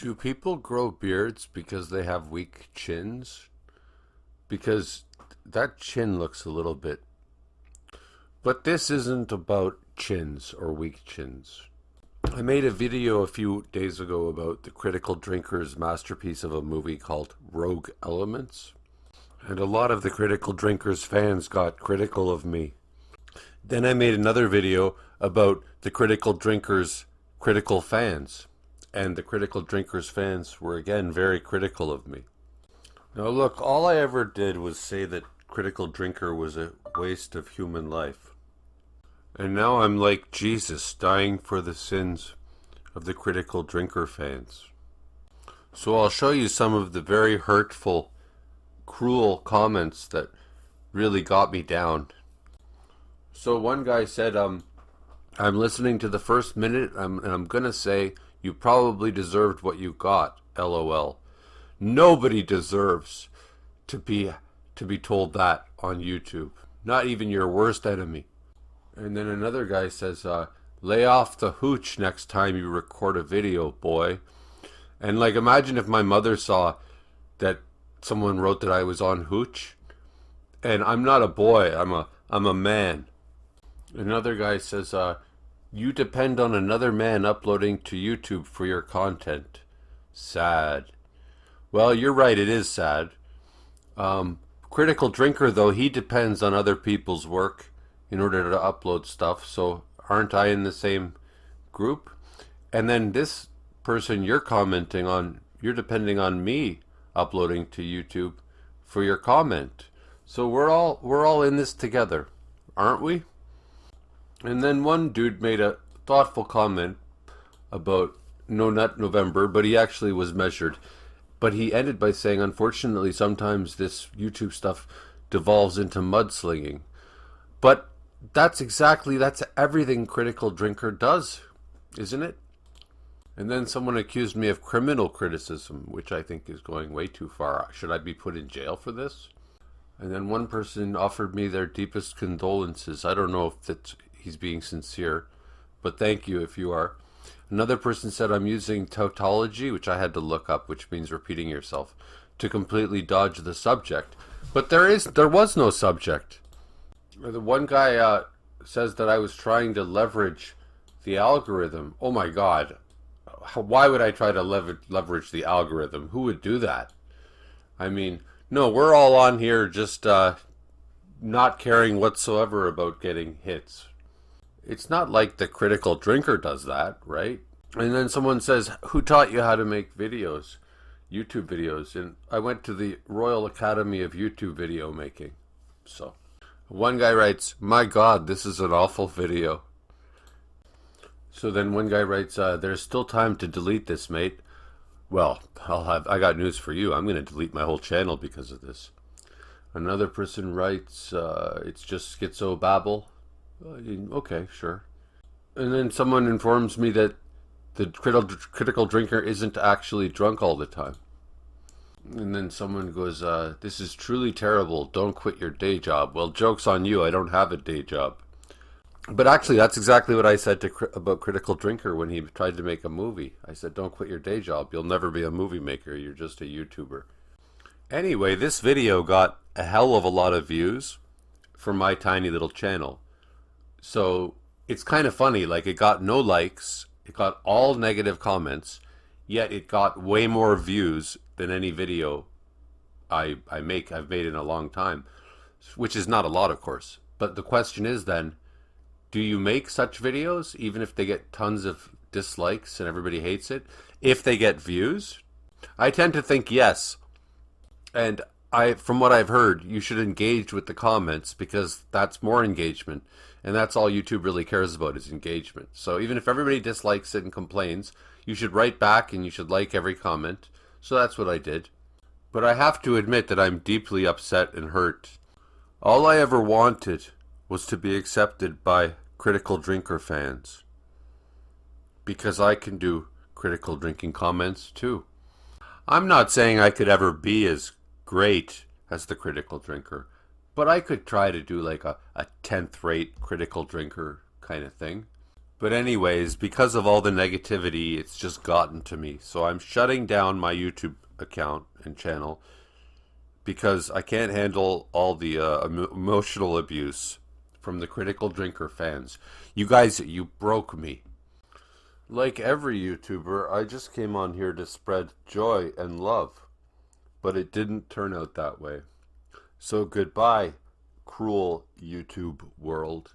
Do people grow beards because they have weak chins? Because that chin looks a little bit. But this isn't about chins or weak chins. I made a video a few days ago about the Critical Drinker's masterpiece of a movie called Rogue Elements. And a lot of the Critical Drinker's fans got critical of me. Then I made another video about the Critical Drinker's critical fans. And the Critical Drinker's fans were again very critical of me. Now look, all I ever did was say that Critical Drinker was a waste of human life. And now I'm like Jesus, dying for the sins of the Critical Drinker fans. So I'll show you some of the very hurtful, cruel comments that really got me down. So one guy said, I'm listening to the first minute and I'm gonna say, you probably deserved what you got, LOL. Nobody deserves to be told that on YouTube. Not even your worst enemy. And then another guy says, lay off the hooch next time you record a video, boy. And like, imagine if my mother saw that someone wrote that I was on hooch. And I'm not a boy, I'm a man. Another guy says, you depend on another man uploading to YouTube for your content. Sad. Well, you're right, it is sad. Critical Drinker, though, he depends on other people's work in order to upload stuff, so aren't I in the same group? And then this person you're commenting on, you're depending on me uploading to YouTube for your comment. So we're all in this together, aren't we? And then one dude made a thoughtful comment about No Nut November, but he actually was measured. But he ended by saying, unfortunately, sometimes this YouTube stuff devolves into mudslinging. But that's everything Critical Drinker does, isn't it? And then someone accused me of criminal criticism, which I think is going way too far. Should I be put in jail for this? And then one person offered me their deepest condolences. I don't know if he's being sincere, but thank you if you are. Another person said I'm using tautology, which I had to look up, which means repeating yourself, to completely dodge the subject. But there was no subject. The one guy says that I was trying to leverage the algorithm. Oh my God. Why would I try to leverage the algorithm? Who would do that? I mean, no, we're all on here just not caring whatsoever about getting hits. It's not like the Critical Drinker does that, right? And then someone says, who taught you how to make videos? YouTube videos. And I went to the Royal Academy of YouTube Video Making. So one guy writes, my God, this is an awful video. So then one guy writes, there's still time to delete this, mate. Well, I got news for you. I'm going to delete my whole channel because of this. Another person writes, it's just schizo babble. Okay, sure. And then someone informs me that the Critical Drinker isn't actually drunk all the time. And then someone goes, this is truly terrible. Don't quit your day job. Well, joke's on you. I don't have a day job. But actually, that's exactly what I said about Critical Drinker when he tried to make a movie. I said, don't quit your day job. You'll never be a movie maker. You're just a YouTuber. Anyway, this video got a hell of a lot of views for my tiny little channel. So it's kind of funny, like it got no likes, it got all negative comments, yet it got way more views than any video I've made in a long time, which is not a lot, of course. But the question is then, do you make such videos even if they get tons of dislikes and everybody hates it? If they get views? I tend to think yes. And from what I've heard, you should engage with the comments because that's more engagement. And that's all YouTube really cares about is engagement. So even if everybody dislikes it and complains, you should write back and you should like every comment. So that's what I did. But I have to admit that I'm deeply upset and hurt. All I ever wanted was to be accepted by Critical Drinker fans. Because I can do critical drinking comments too. I'm not saying I could ever be as great as the Critical Drinker, but I could try to do like a 10th rate Critical Drinker kind of thing. But anyways, because of all the negativity, it's just gotten to me. So I'm shutting down my YouTube account and channel because I can't handle all the emotional abuse from the critical drinker fans. You guys, you broke me. Like every YouTuber, I just came on here to spread joy and love. But it didn't turn out that way. So goodbye, cruel YouTube world.